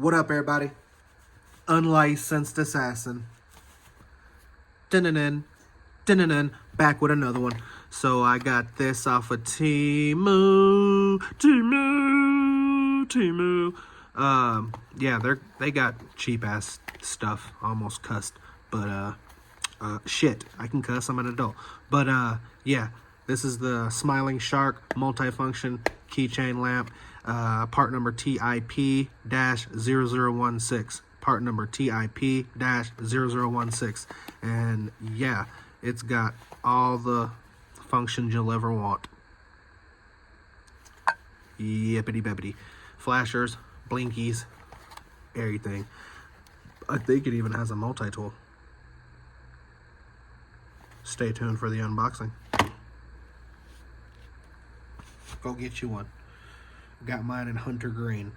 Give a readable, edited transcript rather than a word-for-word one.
What up, everybody? Unlicensed assassin. Dun-dun-dun, dun-dun-dun, back with another one. So I got this off of TEMU. Yeah, they got cheap ass stuff. Almost cussed, but shit, I can cuss. I'm an adult. But yeah, this is the Smiling Shark multifunction keychain lamp. Part number TIP-0016. Part number TIP-0016. And yeah, it's got all the functions you'll ever want. Yippity bippity. Flashers, blinkies, everything. I think it even has a multi-tool. Stay tuned for the unboxing. Go get you one. Got mine in hunter green.